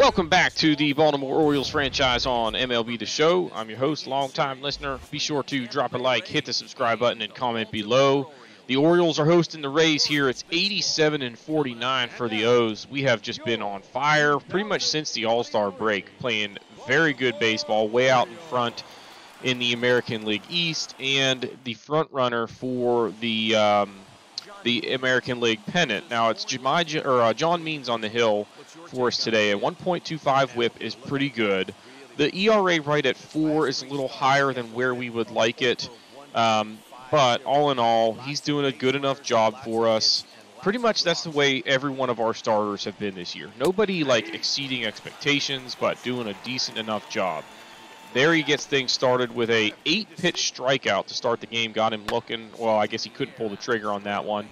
Welcome back to the Baltimore Orioles franchise on MLB the Show. I'm your host, longtime listener. Be sure to drop a like, hit the subscribe button, and comment below. The Orioles are hosting the Rays here. It's 87-49 for the O's. We have just been on fire pretty much since the All-Star break, playing very good baseball, way out in front in the American League East, and the front runner for the American League pennant. Now it's John Means on the hill for us today. A 1.25 whip is pretty good. The ERA right at 4 is a little higher than where we would like it. But all in all, he's doing a good enough job for us. Pretty much that's the way every one of our starters have been this year. Nobody like exceeding expectations, but doing a decent enough job. There he gets things started with a 8-pitch strikeout to start the game. Got him looking. Well, I guess he couldn't pull the trigger on that one.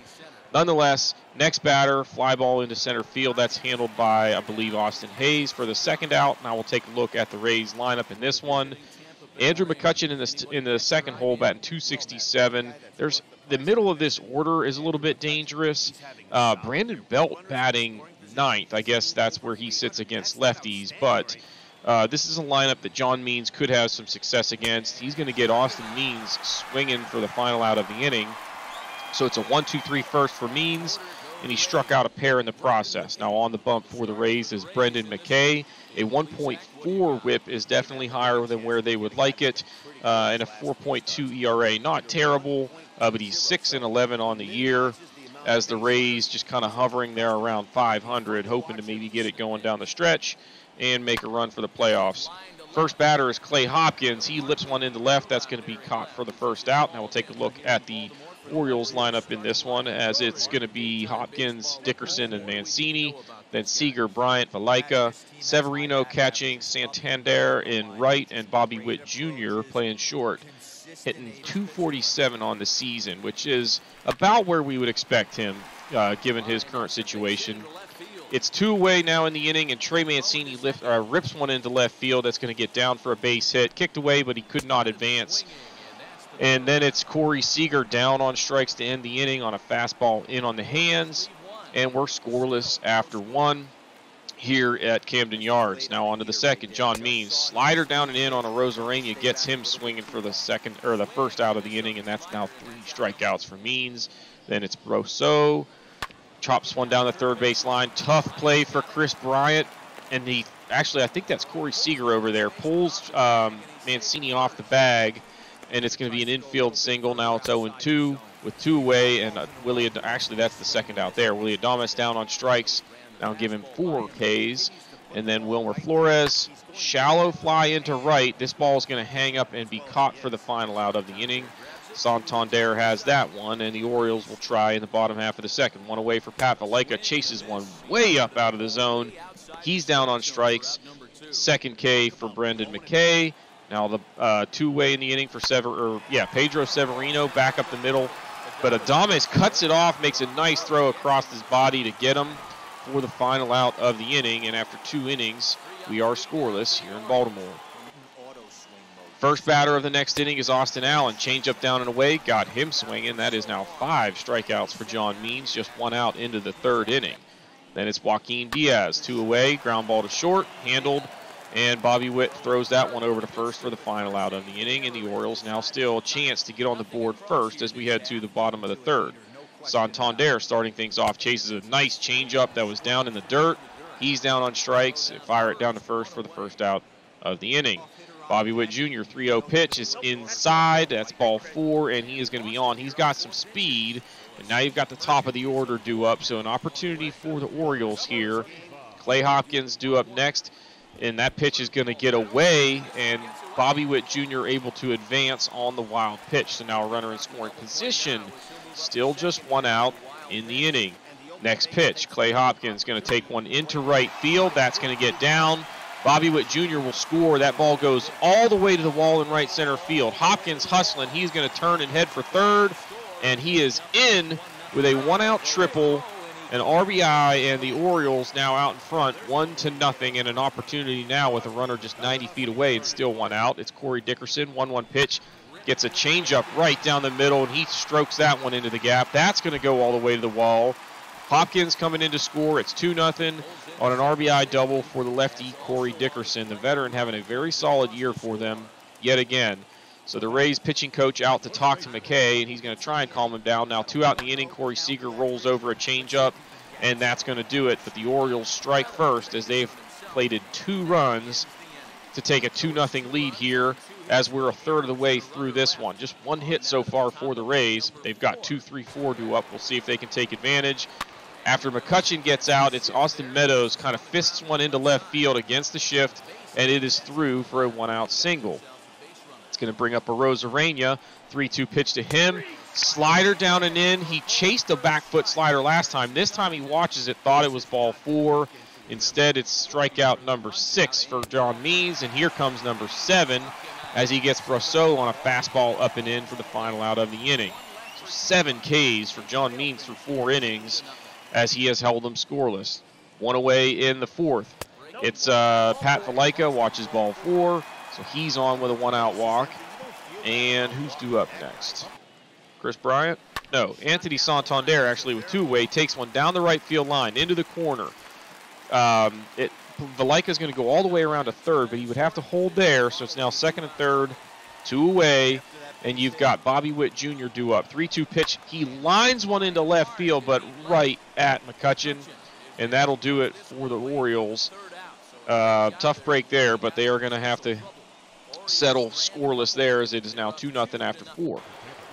Nonetheless, next batter, fly ball into center field. That's handled by, I believe, Austin Hayes for the second out. Now we'll take a look at the Rays lineup in this one. Andrew McCutchen in the second hole, batting .267. There's the middle of this order is a little bit dangerous. Brandon Belt batting 9th. I guess that's where he sits against lefties, but this is a lineup that John Means could have some success against. He's going to get Austin Means swinging for the final out of the inning. So it's a 1-2-3 first for Means, and he struck out a pair in the process. Now on the bump for the Rays is Brendan McKay. A 1.4 whip is definitely higher than where they would like it, and a 4.2 ERA. Not terrible, but he's 6-11 on the year, as the Rays just kind of hovering there around 500, hoping to maybe get it going down the stretch and make a run for the playoffs. First batter is Clay Hopkins. He lips one into left. That's going to be caught for the first out. Now we'll take a look at the Orioles lineup in this one, as it's going to be Hopkins, Dickerson, and Mancini. Then Seager, Bryant, Valaika, Severino catching, Santander in right, and Bobby Witt Jr. playing short. Hitting .247 on the season, which is about where we would expect him, given his current situation. It's 2 away now in the inning, and Trey Mancini rips one into left field. That's going to get down for a base hit. Kicked away, but he could not advance. And then it's Corey Seager down on strikes to end the inning on a fastball in on the hands. And we're scoreless after 1 here at Camden Yards. Now on to the second. John Means, slider down and in on a Rosarania, gets him swinging for the first out of the inning, and that's now 3 strikeouts for Means. Then it's Brosseau. Chops one down the third base line. Tough play for Chris Bryant. And I think that's Corey Seager over there. Pulls Mancini off the bag. And it's going to be an infield single. Now it's 0-2 with 2 away. And that's the second out there. Willie Adames down on strikes. Now give him 4 Ks. And then Wilmer Flores, shallow fly into right. This ball is going to hang up and be caught for the final out of the inning. Santander has that one, and the Orioles will try in the bottom half of the second. 1 away for Pat Valaika. Chases one way up out of the zone. He's down on strikes. Second K for Brendan McKay. Now the 2 away in the inning for Pedro Severino back up the middle. But Adames cuts it off, makes a nice throw across his body to get him for the final out of the inning. And after 2 innings, we are scoreless here in Baltimore. First batter of the next inning is Austin Allen. Change up down and away, got him swinging. That is now 5 strikeouts for John Means, just 1 out into the 3rd inning. Then it's Joaquin Diaz, 2 away, ground ball to short, handled, and Bobby Witt throws that one over to first for the final out of the inning, and the Orioles now still a chance to get on the board first as we head to the bottom of the 3rd. Santander starting things off, chases a nice changeup that was down in the dirt. He's down on strikes, fire it down to first for the first out of the inning. Bobby Witt Jr., 3-0 pitch is inside. That's ball 4, and he is going to be on. He's got some speed, and now you've got the top of the order due up, so an opportunity for the Orioles here. Clay Hopkins due up next, and that pitch is going to get away, and Bobby Witt Jr. able to advance on the wild pitch. So now a runner in scoring position. Still just 1 out in the inning. Next pitch, Clay Hopkins going to take one into right field. That's going to get down. Bobby Witt Jr. will score. That ball goes all the way to the wall in right center field. Hopkins hustling. He's going to turn and head for 3rd, and he is in with a 1-out triple, an RBI, and the Orioles now out in front 1-0, and an opportunity now with a runner just 90 feet away and still 1 out. It's Corey Dickerson, 1-1 pitch. Gets a changeup right down the middle, and he strokes that one into the gap. That's going to go all the way to the wall. Hopkins coming in to score. It's 2-0 on an RBI double for the lefty Corey Dickerson. The veteran having a very solid year for them yet again. So the Rays pitching coach out to talk to McKay, and he's going to try and calm him down. Now 2 out in the inning. Corey Seager rolls over a changeup, and that's going to do it. But the Orioles strike first as they've plated 2 runs to take a 2-0 lead here as we're a third of the way through this one. Just 1 hit so far for the Rays. They've got 2, 3, 4 due up. We'll see if they can take advantage. After McCutchen gets out, it's Austin Meadows kind of fists one into left field against the shift, and it is through for a 1-out single. It's going to bring up a Rosarena. 3-2 pitch to him. Slider down and in. He chased a back foot slider last time. This time he watches it, thought it was ball 4. Instead, it's strikeout number 6 for John Means, and here comes number 7 as he gets Brosseau on a fastball up and in for the final out of the inning. So 7 Ks for John Means through 4 innings as he has held them scoreless. 1 away in the 4th. It's Pat Valaika watches ball 4. So he's on with a 1-out walk. And who's due up next? Chris Bryant? No, Anthony Santander actually with 2 away. Takes one down the right field line into the corner. Valaika's going to go all the way around to third, but he would have to hold there. So it's now second and third, 2 away. And you've got Bobby Witt Jr. due up. 3-2 pitch. He lines one into left field, but right at McCutchen. And that'll do it for the Orioles. Tough break there, but they are going to have to settle scoreless there as it is now 2-0 after 4.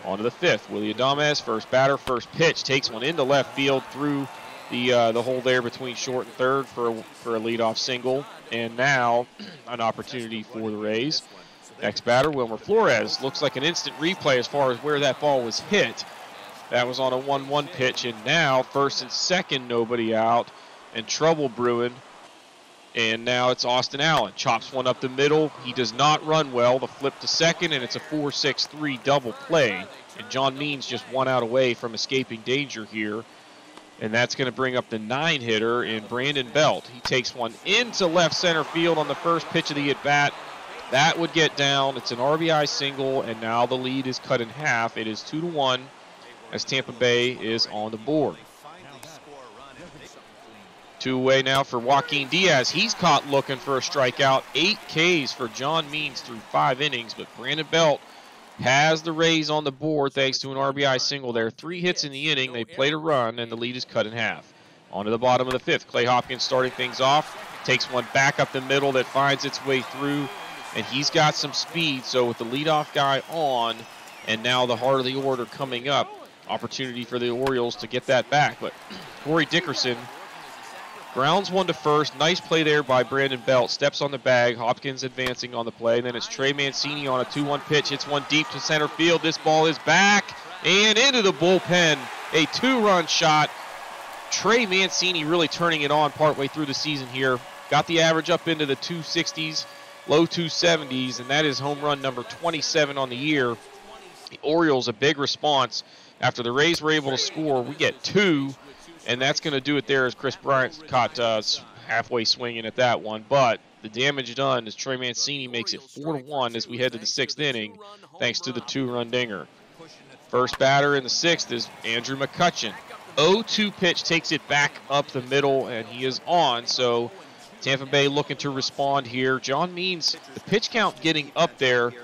On to the 5th. Willie Adames, first batter, first pitch, takes one into left field through the hole there between short and third for a leadoff single. And now an opportunity for the Rays. Next batter, Wilmer Flores. Looks like an instant replay as far as where that ball was hit. That was on a 1-1 pitch, and now first and second, nobody out, and trouble brewing. And now it's Austin Allen. Chops one up the middle. He does not run well. The flip to second, and it's a 4-6-3 double play. And John Means just 1 out away from escaping danger here. And that's going to bring up the 9-hitter in Brandon Belt. He takes one into left center field on the first pitch of the at-bat. That would get down. It's an RBI single, and now the lead is cut in half. It is 2-1 as Tampa Bay is on the board. 2 away now for Joaquin Diaz. He's caught looking for a strikeout. 8 Ks for John Means through 5 innings, but Brandon Belt has the Rays on the board thanks to an RBI single there. 3 hits in the inning. They played a run, and the lead is cut in half. On to the bottom of the 5th. Clay Hopkins starting things off. Takes one back up the middle that finds its way through, and he's got some speed. So with the leadoff guy on, and now the heart of the order coming up, opportunity for the Orioles to get that back. But Corey Dickerson grounds one to first. Nice play there by Brandon Belt. Steps on the bag. Hopkins advancing on the play. Then it's Trey Mancini on a 2-1 pitch. Hits one deep to center field. This ball is back and into the bullpen. A 2-run shot. Trey Mancini really turning it on partway through the season here. Got the average up into the 260s, low 270s, and that is home run number 27 on the year. The Orioles, a big response. After the Rays were able to score, we get 2. And that's going to do it there as Chris Bryant caught halfway swinging at that one. But the damage done as Trey Mancini makes it 4-1 as we head to the 6th inning, thanks to the 2-run dinger. First batter in the 6th is Andrew McCutchen. 0-2 pitch takes it back up the middle, and he is on. So Tampa Bay looking to respond here. John Means, the pitch count getting up there,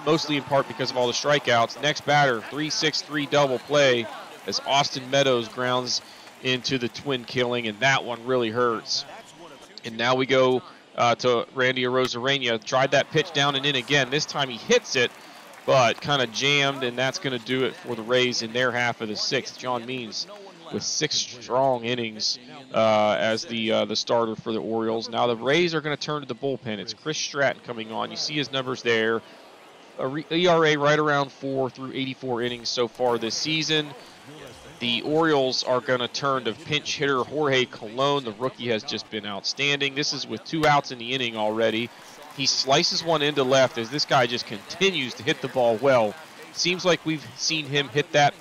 mostly in part because of all the strikeouts. Next batter, 3-6-3 double play, as Austin Meadows grounds into the twin killing, and that one really hurts. And now we go to Randy Arozarena. Tried that pitch down and in again. This time he hits it, but kind of jammed, and that's going to do it for the Rays in their half of the 6th. John Means with 6 strong innings as the starter for the Orioles. Now the Rays are going to turn to the bullpen. It's Chris Stratton coming on. You see his numbers there. ERA right around 4 through 84 innings so far this season. The Orioles are going to turn to pinch hitter Jorge Colon. The rookie has just been outstanding. This is with 2 outs in the inning already. He slices one into left as this guy just continues to hit the ball well. Seems like we've seen him hit that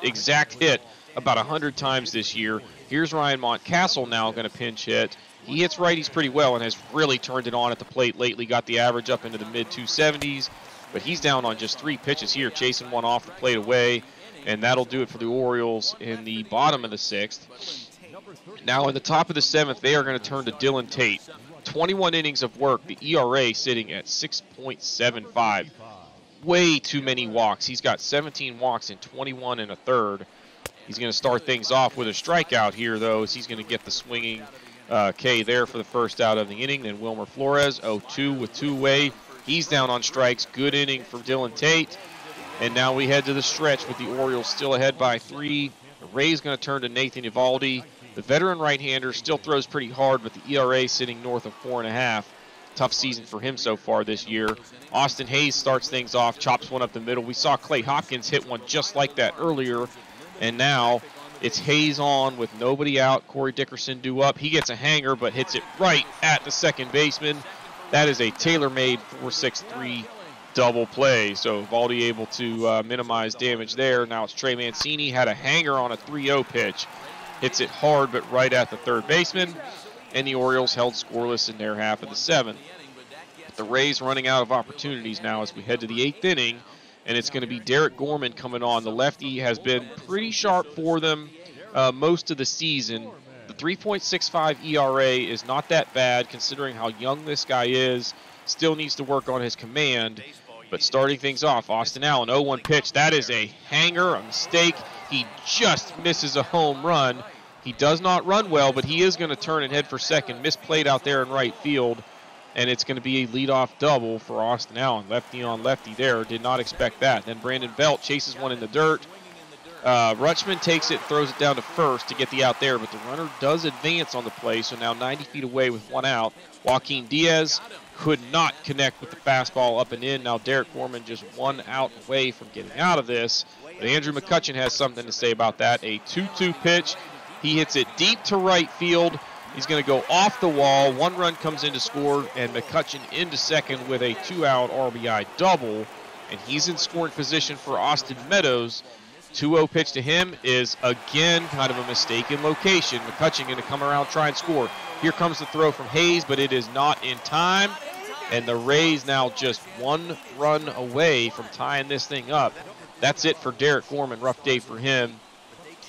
exact hit about 100 times this year. Here's Ryan Mountcastle now going to pinch hit. He hits righties pretty well and has really turned it on at the plate lately. Got the average up into the mid-270s, but he's down on just 3 pitches here, chasing one off the plate away. And that'll do it for the Orioles in the bottom of the 6th. Now in the top of the 7th, they are going to turn to Dylan Tate. 21 innings of work, the ERA sitting at 6.75. Way too many walks. He's got 17 walks in 21 and a third. He's going to start things off with a strikeout here, though, as he's going to get the swinging K there for the first out of the inning. Then Wilmer Flores, 0-2 with two-way. He's down on strikes. Good inning for Dylan Tate. And now we head to the stretch with the Orioles still ahead by 3. The Rays going to turn to Nathan Eovaldi. The veteran right-hander still throws pretty hard, but the ERA sitting north of 4.5. Tough season for him so far this year. Austin Hayes starts things off, chops one up the middle. We saw Clay Hopkins hit one just like that earlier. And now it's Hayes on with nobody out. Corey Dickerson due up. He gets a hanger, but hits it right at the second baseman. That is a tailor-made 4-6-3 double play. So Eovaldi able to minimize damage there. Now it's Trey Mancini. Had a hanger on a 3-0 pitch. Hits it hard, but right at the third baseman. And the Orioles held scoreless in their half of the 7th. But the Rays running out of opportunities now as we head to the 8th inning. And it's going to be Derek Gorman coming on. The lefty has been pretty sharp for them most of the season. The 3.65 ERA is not that bad considering how young this guy is. Still needs to work on his command. But starting things off, Austin Allen, 0-1 pitch. That is a hanger, a mistake. He just misses a home run. He does not run well, but he is going to turn and head for second. Misplayed out there in right field. And it's going to be a leadoff double for Austin Allen. Lefty on lefty there. Did not expect that. Then Brandon Belt chases one in the dirt. Rutschman takes it, throws it down to first to get the out there, but the runner does advance on the play, so now 90 feet away with one out. Joaquin Diaz could not connect with the fastball up and in. Now Derek Gorman just one out away from getting out of this. But Andrew McCutchen has something to say about that. A 2-2 pitch. He hits it deep to right field. He's going to go off the wall. One run comes in to score, and McCutchen into second with a 2-out RBI double. And he's in scoring position for Austin Meadows. 2-0 pitch to him is, again, kind of a mistaken location. McCutchen going to come around, try and score. Here comes the throw from Hayes, but it is not in time. And the Rays now just one run away from tying this thing up. That's it for Derek Gorman. Rough day for him.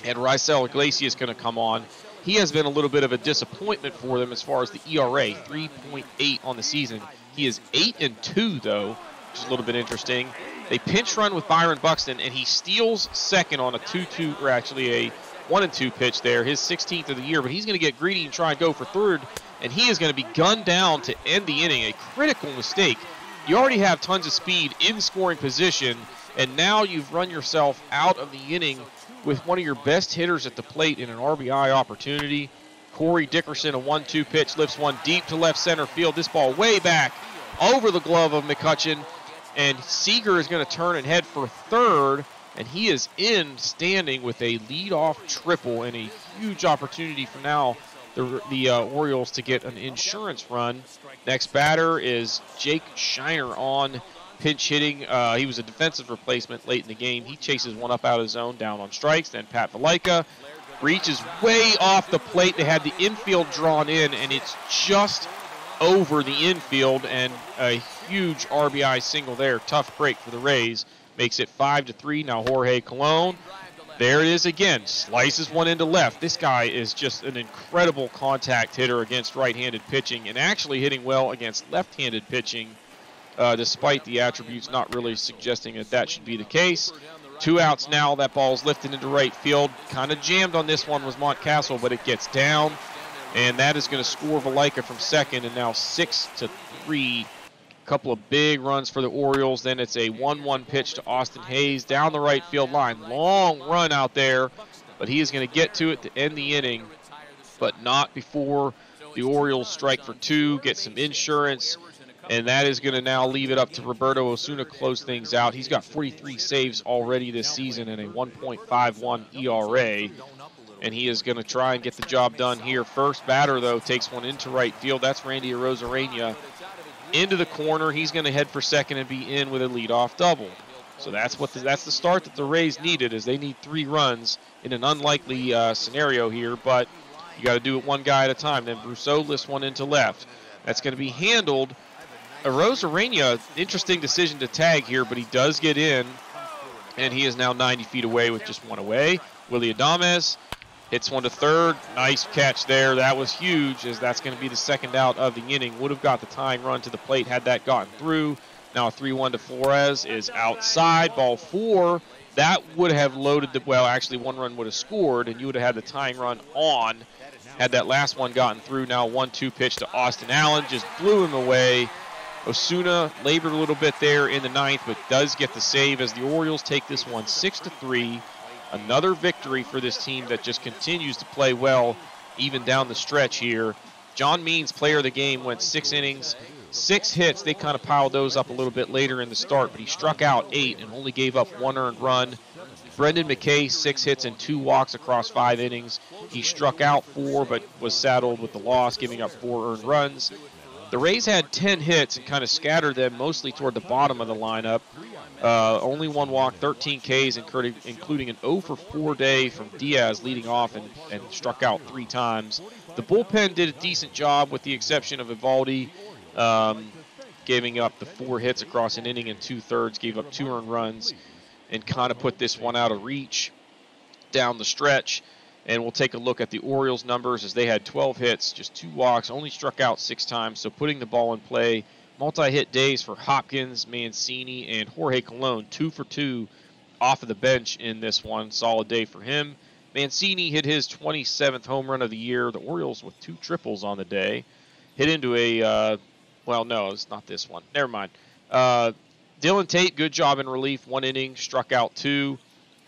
And Raisel Iglesias going to come on. He has been a little bit of a disappointment for them as far as the ERA, 3.8 on the season. He is 8-2, though, which is a little bit interesting. They pinch run with Byron Buxton, and he steals second on a 2-2, or actually a 1-2 pitch there, his 16th of the year. But he's going to get greedy and try and go for third, and he is going to be gunned down to end the inning. A critical mistake. You already have tons of speed in scoring position, and now you've run yourself out of the inning with one of your best hitters at the plate in an RBI opportunity. Corey Dickerson, a 1-2 pitch, lifts one deep to left center field. This ball way back over the glove of McCutchen. And Seager is going to turn and head for third. And he is in standing with a leadoff triple and a huge opportunity for now the Orioles to get an insurance run. Next batter is Jake Shiner on pinch hitting. He was a defensive replacement late in the game. He chases one up out of zone, down on strikes. Then Pat Valaika reaches way off the plate. They had the infield drawn in, and it's just over the infield, and a huge RBI single there. Tough break for the Rays. Makes it 5-3. Now Jorge Colon. There it is again. Slices one into left. This guy is just an incredible contact hitter against right-handed pitching, and actually hitting well against left-handed pitching. Despite the attributes not really suggesting that should be the case. 2 outs now. That ball's lifted into right field. Kind of jammed on this one was Mountcastle, but it gets down. And that is going to score Valaika from second, and now 6-3. A couple of big runs for the Orioles. Then it's a 1-1 pitch to Austin Hayes down the right field line. Long run out there, but he is going to get to it to end the inning, but not before the Orioles strike for 2, get some insurance. And that is going to now leave it up to Roberto Osuna to close things out. He's got 43 saves already this season and a 1.51 ERA. And he is going to try and get the job done here. First batter, though, takes one into right field. That's Randy Arozarena. Into the corner. He's going to head for second and be in with a leadoff double. So that's the start that the Rays needed, as they need 3 runs in an unlikely scenario here. But you got to do it one guy at a time. Then Brousseau lifts one into left. That's going to be handled. Arozarena, interesting decision to tag here, but he does get in. and he is now 90 feet away with just one away. Willie Adames hits one to third. Nice catch there. That was huge, as that's going to be the second out of the inning. Would have got the tying run to the plate had that gotten through. Now a 3-1 to Flores is outside. Ball 4. That would have loaded the, well, actually one run would have scored, and you would have had the tying run on had that last one gotten through. Now 1-2 pitch to Austin Allen. Just blew him away. Osuna labored a little bit there in the ninth, but does get the save as the Orioles take this one 6-3. Another victory for this team that just continues to play well even down the stretch here. John Means, player of the game, went 6 innings, 6 hits. They kind of piled those up a little bit later in the start, but he struck out 8 and only gave up 1 earned run. Brendan McKay, 6 hits and 2 walks across 5 innings. He struck out 4, but was saddled with the loss, giving up 4 earned runs. The Rays had 10 hits and kind of scattered them mostly toward the bottom of the lineup. Only 1 walk, 13 Ks, including an 0-for-4 day from Diaz leading off and struck out 3 times. The bullpen did a decent job with the exception of Evaldi, giving up the 4 hits across an inning and 2/3, gave up 2 earned runs, and kind of put this one out of reach down the stretch. And we'll take a look at the Orioles' numbers as they had 12 hits, just 2 walks, only struck out 6 times. So putting the ball in play, multi-hit days for Hopkins, Mancini, and Jorge Colon, 2 for 2 off of the bench in this one. Solid day for him. Mancini hit his 27th home run of the year. The Orioles with 2 triples on the day. Hit into a, well, no, it's not this one. Never mind. Dylan Tate, good job in relief. 1 inning, struck out 2.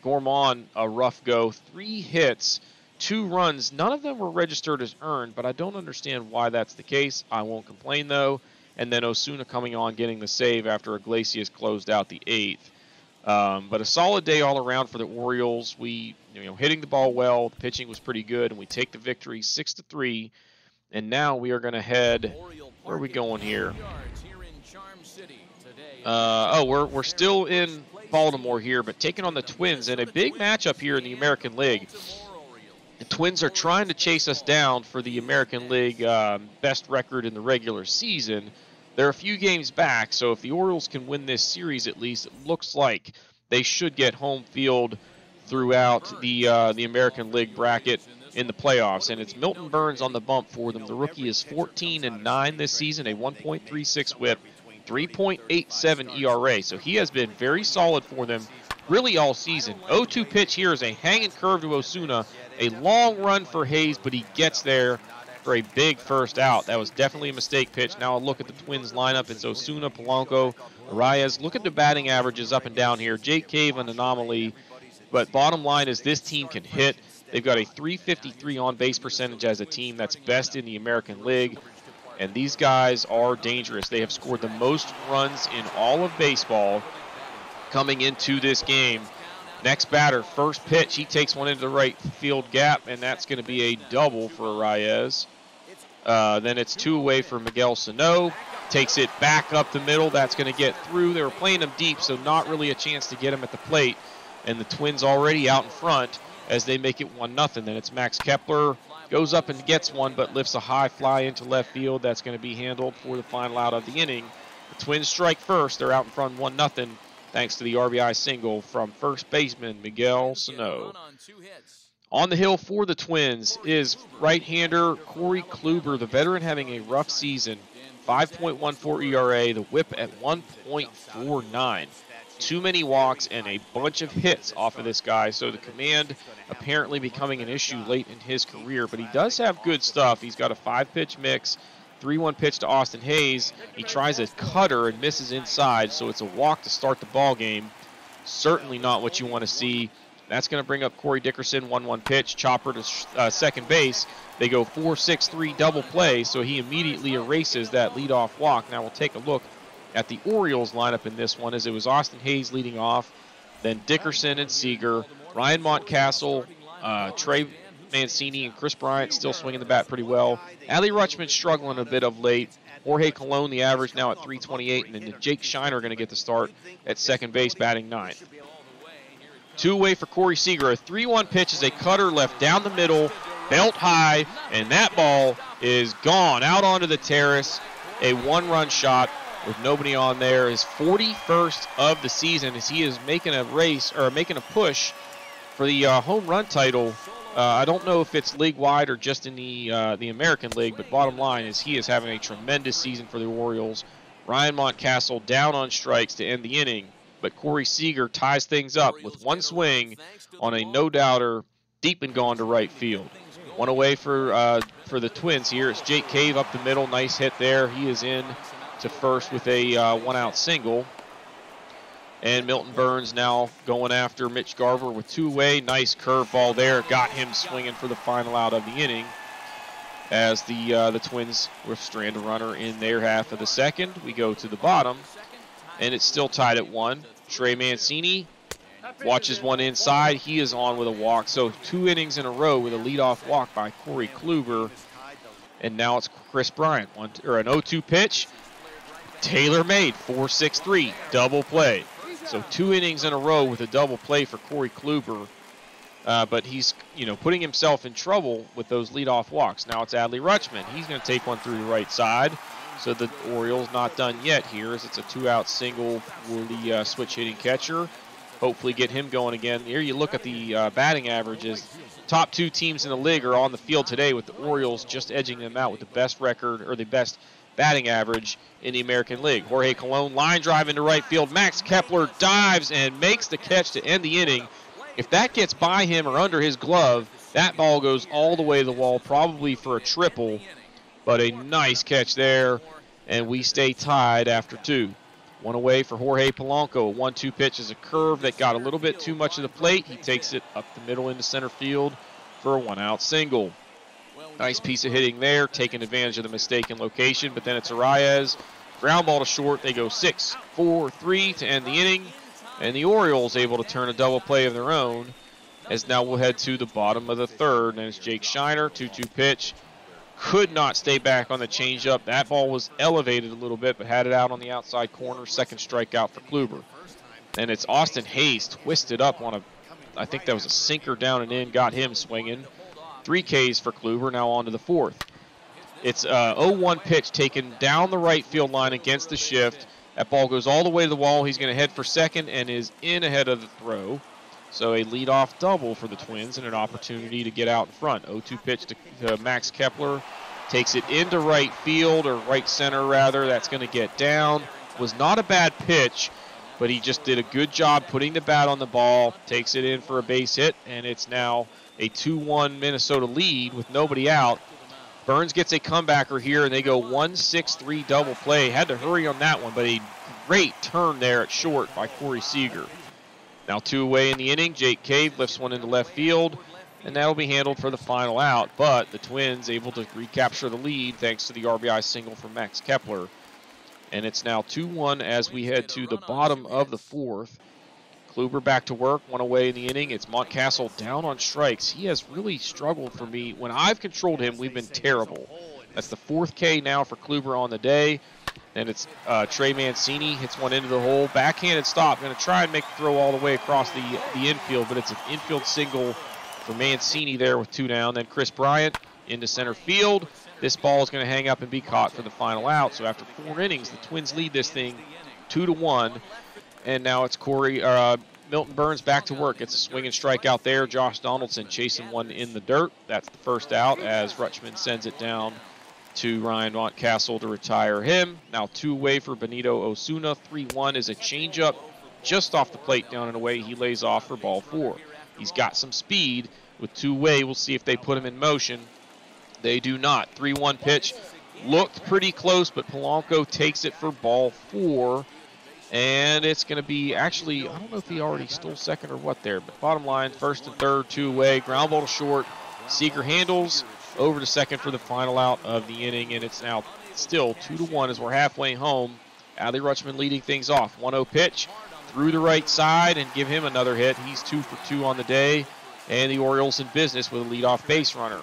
Gorman, a rough go. 3 hits, 2 runs. None of them were registered as earned, but I don't understand why that's the case. I won't complain, though. And then Osuna coming on, getting the save after Iglesias closed out the 8th. But a solid day all around for the Orioles. We, hitting the ball well. The pitching was pretty good, and we take the victory 6-3. And now we are going to head. Where are we going here? We're still in Baltimore here, but taking on the Twins in a big matchup here in the American League. The Twins are trying to chase us down for the American League best record in the regular season. They're a few games back, so if the Orioles can win this series at least, it looks like they should get home field throughout the American League bracket in the playoffs. And it's Milton Byrnes on the bump for them. The rookie is 14-9 this season, a 1.36 whip, 3.87 ERA. So he has been very solid for them really all season. 0-2 pitch here is a hanging curve to Osuna. A long run for Hayes, but he gets there for a big first out. That was definitely a mistake pitch. Now a look at the Twins lineup. It's Osuna, Polanco, Arias. Look at the batting averages up and down here. Jake Cave, an anomaly. But bottom line is this team can hit. They've got a .353 on-base percentage as a team that's best in the American League. And these guys are dangerous. They have scored the most runs in all of baseball coming into this game. Next batter, first pitch, he takes one into the right field gap, and that's going to be a double for Arias. Then it's 2 away for Miguel Sano. Takes it back up the middle. That's going to get through. They were playing him deep, so not really a chance to get him at the plate. And the Twins already out in front as they make it 1-0. Then it's Max Kepler. Goes up and gets one, but lifts a high fly into left field. That's going to be handled for the final out of the inning. The Twins strike first. They're out in front 1-0, thanks to the RBI single from first baseman Miguel Sano. On the hill for the Twins is right-hander Corey Kluber, the veteran having a rough season. 5.14 ERA, the whip at 1.49. Too many walks and a bunch of hits off of this guy, so the command apparently becoming an issue late in his career. But he does have good stuff. He's got a 5-pitch mix, 3-1 pitch to Austin Hayes. He tries a cutter and misses inside, so it's a walk to start the ball game. Certainly not what you want to see. That's going to bring up Corey Dickerson, 1-1 pitch, chopper to second base. They go 4-6-3 double play, so he immediately erases that leadoff walk. Now we'll take a look at the Orioles lineup in this one, as it was Austin Hayes leading off, then Dickerson and Seager, Ryan Mountcastle, Trey Mancini, and Chris Bryant still swinging the bat pretty well. Adley Rutschman struggling a bit of late. Jorge Colon, the average now at 328, and then Jake Shiner going to get the start at second base, batting 9th. 2 away for Corey Seager. A 3-1 pitch is a cutter left down the middle, belt high, and that ball is gone out onto the terrace. A 1-run shot. with nobody on there. His 41st of the season as he is making a race or making a push for the home run title. I don't know if it's league-wide or just in the American League, but bottom line is he is having a tremendous season for the Orioles. Ryan Mountcastle down on strikes to end the inning, but Corey Seager ties things up with one swing on a no-doubter deep and gone to right field. One away for the Twins here. It's Jake Cave up the middle. Nice hit there. He is in to first with a one-out single. And Milton Byrnes now going after Mitch Garver with two away. Nice curveball there. Got him swinging for the final out of the inning as the Twins will strand a runner in their half of the second. We go to the bottom, and it's still tied at 1. Trey Mancini watches one inside. He is on with a walk. So 2 innings in a row with a leadoff walk by Corey Kluber. And now it's Chris Bryant. An 0-2 pitch. Tailor-made, 4-6-3, double play. So 2 innings in a row with a double play for Corey Kluber. But he's, putting himself in trouble with those leadoff walks. Now it's Adley Rutschman. He's going to take one through the right side. So the Orioles not done yet here as it's a 2-out single for the switch-hitting catcher. Hopefully get him going again. Here you look at the batting averages. Top 2 teams in the league are on the field today with the Orioles just edging them out with the best record or the best batting average in the American League. Jorge Colon line drive into right field. Max Kepler dives and makes the catch to end the inning. If that gets by him or under his glove, that ball goes all the way to the wall, probably for a triple. But a nice catch there, and we stay tied after 2. One away for Jorge Polanco. A 1-2 pitch is a curve that got a little bit too much of the plate. He takes it up the middle into center field for a 1-out single. Nice piece of hitting there, taking advantage of the mistaken location, but then it's Arias. Ground ball to short. They go 6-4-3 to end the inning, and the Orioles able to turn a double play of their own, as now we'll head to the bottom of the third, and it's Jake Shiner, 2-2 pitch. Could not stay back on the changeup. That ball was elevated a little bit, but had it out on the outside corner. Second strikeout for Kluber. And it's Austin Hayes twisted up on I think that was a sinker down and in, got him swinging. 3 Ks for Kluber, now on to the 4th. It's a 0-1 pitch taken down the right field line against the shift. That ball goes all the way to the wall. He's going to head for second and is in ahead of the throw. So a leadoff double for the Twins and an opportunity to get out in front. 0-2 pitch to Max Kepler. Takes it into right field, or right center rather. That's going to get down. Was not a bad pitch, but he just did a good job putting the bat on the ball. Takes it in for a base hit, and it's now a 2-1 Minnesota lead with nobody out. Byrnes gets a comebacker here, and they go 1-6-3 double play. Had to hurry on that one, but a great turn there at short by Corey Seager. Now 2 away in the inning. Jake Cave lifts one into left field, and that'll be handled for the final out. But the Twins able to recapture the lead thanks to the RBI single from Max Kepler. And it's now 2-1 as we head to the bottom of the 4th. Kluber back to work, 1 away in the inning. It's Mountcastle down on strikes. He has really struggled for me. When I've controlled him, we've been terrible. That's the 4th K now for Kluber on the day. And it's Trey Mancini hits one into the hole. Backhanded stop. Going to try and make the throw all the way across the infield, but it's an infield single for Mancini there with 2 down. Then Chris Bryant into center field. This ball is going to hang up and be caught for the final out. So after 4 innings, the Twins lead this thing 2-1. And now it's Milton Byrnes back to work. It's a swing and strike out there. Josh Donaldson chasing one in the dirt. That's the first out as Rutschman sends it down to Ryan Mountcastle to retire him. Now 2 away for Benito Osuna. 3-1 is a changeup just off the plate down and away. He lays off for ball 4. He's got some speed with 2 away. We'll see if they put him in motion. They do not. 3-1 pitch. Looked pretty close, but Polanco takes it for ball 4. And it's going to be actually, I don't know if he already stole second or what there, but bottom line, first and third, 2 away, ground ball to short. Seager handles over to second for the final out of the inning, and it's now still 2-1 as we're halfway home. Adley Rutschman leading things off. 1-0 pitch through the right side and give him another hit. He's 2 for 2 on the day, and the Orioles in business with a leadoff base runner.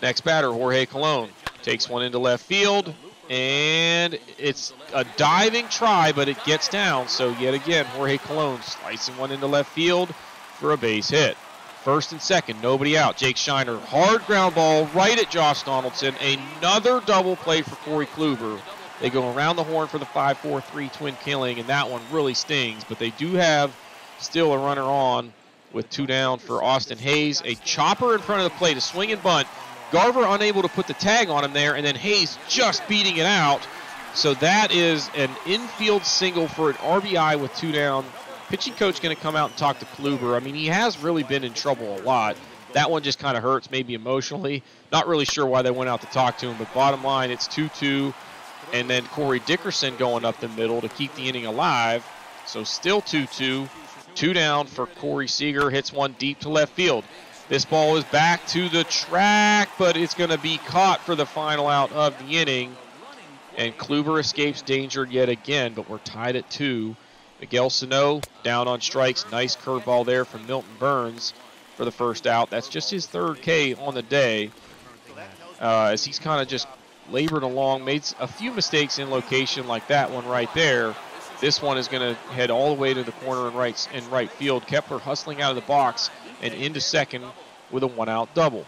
Next batter, Jorge Colon takes one into left field. And it's a diving try, but it gets down. So yet again, Jorge Colon slicing one into left field for a base hit. First and second, nobody out. Jake Shiner, hard ground ball right at Josh Donaldson. Another double play for Corey Kluber. They go around the horn for the 5-4-3 twin killing, and that one really stings. But they do have still a runner on with 2 down for Austin Hayes. A chopper in front of the plate, a swing and bunt. Garver unable to put the tag on him there, and then Hayes just beating it out. So that is an infield single for an RBI with 2 down. Pitching coach going to come out and talk to Kluber. I mean, he has really been in trouble a lot. That one just kind of hurts, maybe emotionally. Not really sure why they went out to talk to him, but bottom line, it's 2-2. And then Corey Dickerson going up the middle to keep the inning alive. So still 2-2. 2 down for Corey Seager. Hits one deep to left field. This ball is back to the track, but it's going to be caught for the final out of the inning. And Kluber escapes danger yet again, but we're tied at 2. Miguel Sano down on strikes. Nice curveball there from Milton Byrnes for the first out. That's just his 3rd K on the day. As he's kind of just labored along, made a few mistakes in location like that one right there. This one is going to head all the way to the corner in right field. Kepler hustling out of the box and into second with a 1-out double.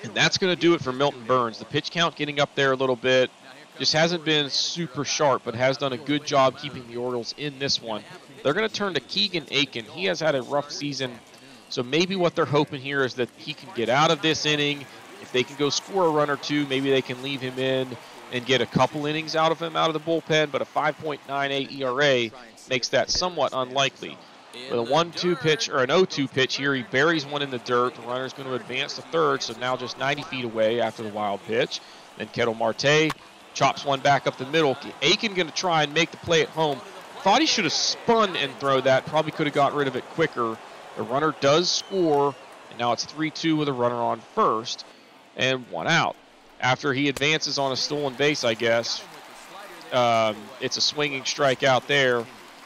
And that's going to do it for Milton Byrnes. The pitch count getting up there a little bit. Just hasn't been super sharp, but has done a good job keeping the Orioles in this one. They're going to turn to Keegan Aiken. He has had a rough season, so maybe what they're hoping here is that he can get out of this inning. If they can go score a run or two, maybe they can leave him in and get a couple innings out of him out of the bullpen, but a 5.98 ERA makes that somewhat unlikely. With a 1-2 pitch, or an 0-2 pitch here, he buries one in the dirt. The runner's going to advance to third, so now just 90 feet away after the wild pitch. Then Marte chops one back up the middle. Aiken going to try and make the play at home. Thought he should have spun and throw that. Probably could have got rid of it quicker. The runner does score, and now it's 3-2 with a runner on first and 1 out. After he advances on a stolen base, I guess, it's a swinging strike out there,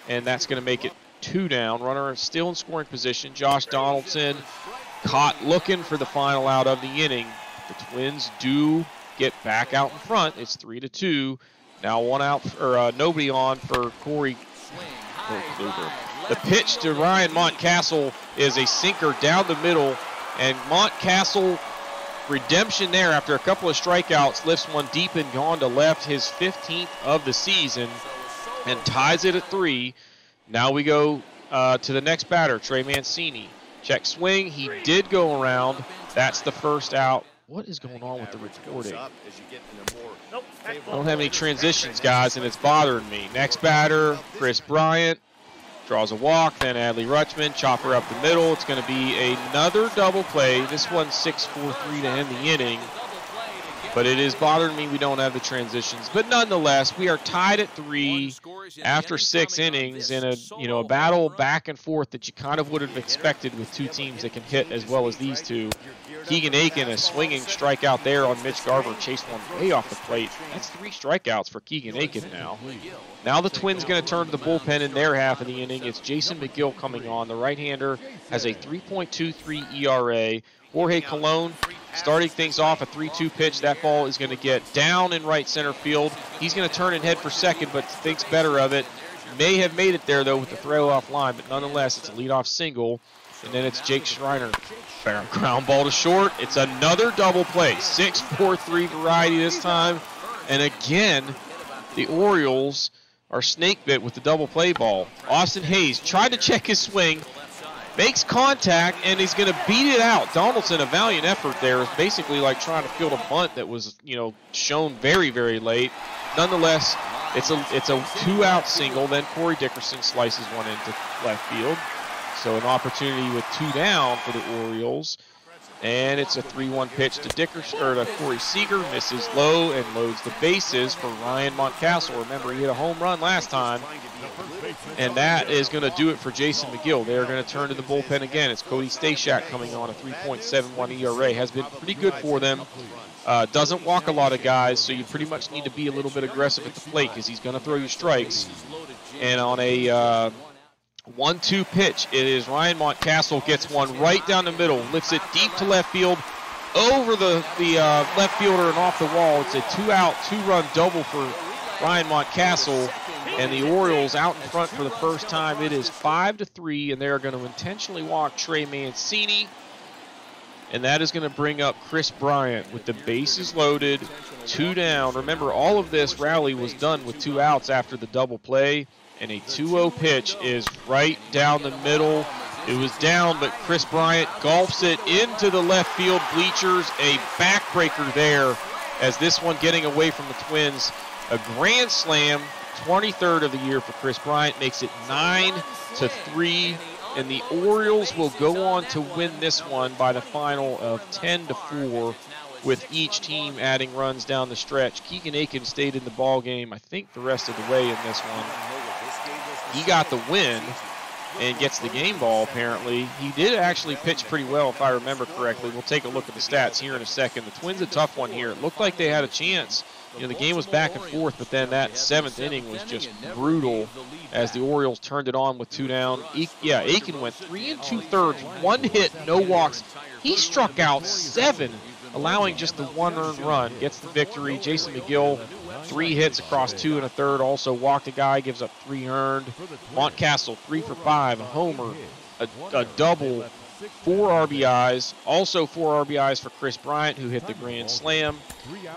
and that's going to make it 2 down. Runner still in scoring position. Josh Donaldson caught looking for the final out of the inning. The Twins do get back out in front. It's 3-2. Now 1 out, or nobody on for Corey Kluber. The pitch to Ryan Mountcastle is a sinker down the middle, and Mountcastle, redemption there after a couple of strikeouts, lifts one deep and gone to left, his 15th of the season, and ties it at 3. Now we go to the next batter, Trey Mancini. Check swing. He did go around. That's the first out. What is going on with the recording? I don't have any transitions, guys, and it's bothering me. Next batter, Chris Bryant. Draws a walk, then Adley Rutschman, chopper up the middle. It's going to be another double play. This one's 6-4-3 to end the inning. But it is bothering me we don't have the transitions. But nonetheless, we are tied at 3 after 6 innings in a battle back and forth that you kind of would have expected with 2 teams that can hit as well as these two. Keegan Aiken, a swinging strikeout there on Mitch Garver, chased one way off the plate. That's 3 strikeouts for Keegan Aiken now. Now the Twins going to turn to the bullpen in their half of the inning. It's Jason McGill coming on. The right-hander has a 3.23 ERA. Jorge Colon starting things off, a 3-2 pitch. That ball is going to get down in right center field. He's going to turn and head for second, but thinks better of it. May have made it there, though, with the throw-off line, but nonetheless, it's a leadoff single. And then it's Jake Schreiner. Ground ball to short. It's another double play. 6-4-3 variety this time. And again, the Orioles are snake bit with the double play ball. Austin Hayes tried to check his swing, makes contact, and he's going to beat it out. Donaldson, a valiant effort there. It's basically like trying to field a bunt that was, shown very, very late. Nonetheless, it's a 2-out single. Then Corey Dickerson slices one into left field. So an opportunity with 2 down for the Orioles. And it's a 3-1 pitch to Dickerson, or to Corey Seager, misses low and loads the bases for Ryan Mountcastle. Remember, he hit a home run last time. And that is going to do it for Jason McGill. They're going to turn to the bullpen again. It's Cody Stashak coming on, a 3.71 ERA. Has been pretty good for them. Doesn't walk a lot of guys, so you pretty much need to be a little bit aggressive at the plate because he's going to throw you strikes. And on a 1-2 pitch, it is Ryan Mountcastle, gets one right down the middle, lifts it deep to left field, over the left fielder and off the wall. It's a 2-out, 2-run double for Ryan Mountcastle, and the Orioles out in front for the first time. It is 5-3, and they are going to intentionally walk Trey Mancini. and that is going to bring up Kris Bryant with the bases loaded, 2 down. Remember, all of this rally was done with 2 outs after the double play, and a 2-0 pitch is right down the middle. It was down, but Kris Bryant golfs it into the left field bleachers. A backbreaker there, as this one getting away from the Twins. A grand slam, 23rd of the year for Kris Bryant, makes it 9-3. And the Orioles will go on to win this one by the final of 10-4, with each team adding runs down the stretch. Keegan Aiken stayed in the ball game, I think, the rest of the way in this one. He got the win and gets the game ball, apparently. He did actually pitch pretty well, if I remember correctly. We'll take a look at the stats here in a second. The Twins a tough one here. It looked like they had a chance. You know, the game was back and forth, but then that 7th inning was just brutal as the Orioles turned it on with 2 down. Aiken went 3 2/3, 1 hit, no walks. He struck out 7, allowing just the 1 earned run. Gets the victory. Jason McGill, 3 hits across 2 1/3, also walked a guy, gives up 3 earned. Mountcastle, 3 for 5, a homer, a double, 4 RBIs. Also 4 RBIs for Kris Bryant, who hit the grand slam.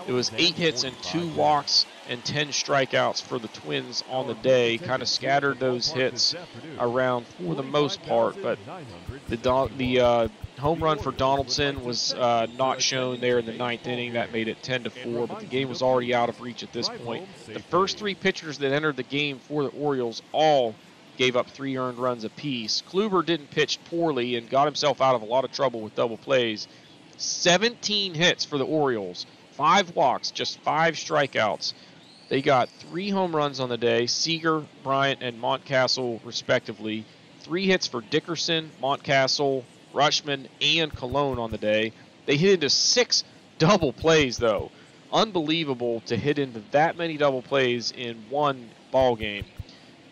It was 8 hits and 2 walks and 10 strikeouts for the Twins on the day. Kind of scattered those hits around for the most part, but the home run for Donaldson was not shown there in the 9th inning. That made it 10-4, but the game was already out of reach at this point. The first 3 pitchers that entered the game for the Orioles all gave up 3 earned runs apiece. Kluber didn't pitch poorly and got himself out of a lot of trouble with double plays. 17 hits for the Orioles, 5 walks, just 5 strikeouts. They got 3 home runs on the day, Seager, Bryant, and Mountcastle respectively. 3 hits for Dickerson, Mountcastle, Rutschman, and Cologne on the day. They hit into 6 double plays, though. Unbelievable to hit into that many double plays in one ball game.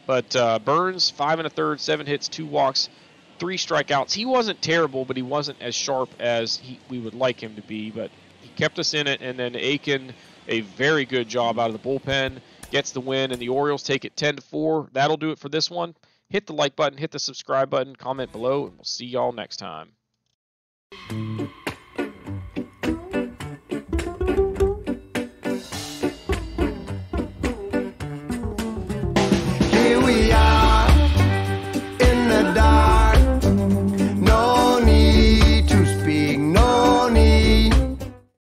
But Byrnes, 5 1/3, 7 hits, 2 walks, 3 strikeouts. He wasn't terrible, but he wasn't as sharp as we would like him to be. But he kept us in it. And then Aiken, a very good job out of the bullpen, gets the win. And the Orioles take it 10-4. That'll do it for this one. Hit the like button, hit the subscribe button, comment below, and we'll see y'all next time.